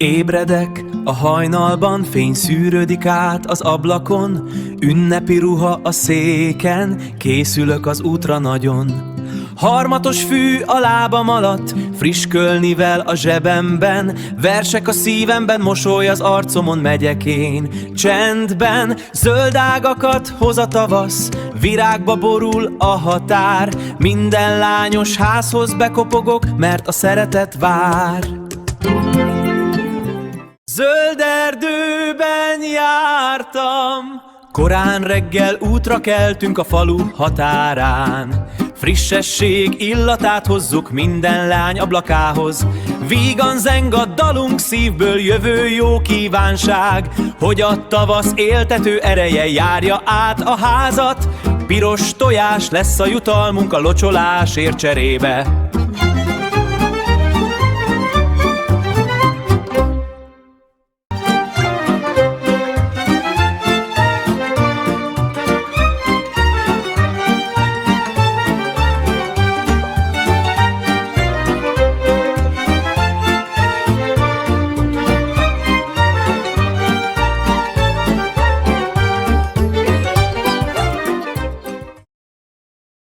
Ébredek, a hajnalban fény szűrődik át az ablakon, ünnepi ruha a széken, készülök az útra nagyon. Harmatos fű a lábam alatt, friss kölnivel a zsebemben, versek a szívemben, mosoly az arcomon, megyek én csendben. Zöld ágakat hoz a tavasz, virágba borul a határ, minden lányos házhoz bekopogok, mert a szeretet vár. Zöld erdőben jártam, korán reggel útra keltünk a falu határán. Frissesség illatát hozzuk minden lány ablakához, vígan zeng a dalunk szívből, jövő jó kívánság, hogy a tavasz éltető ereje járja át a házat. Piros tojás lesz a jutalmunk a locsolásért cserébe.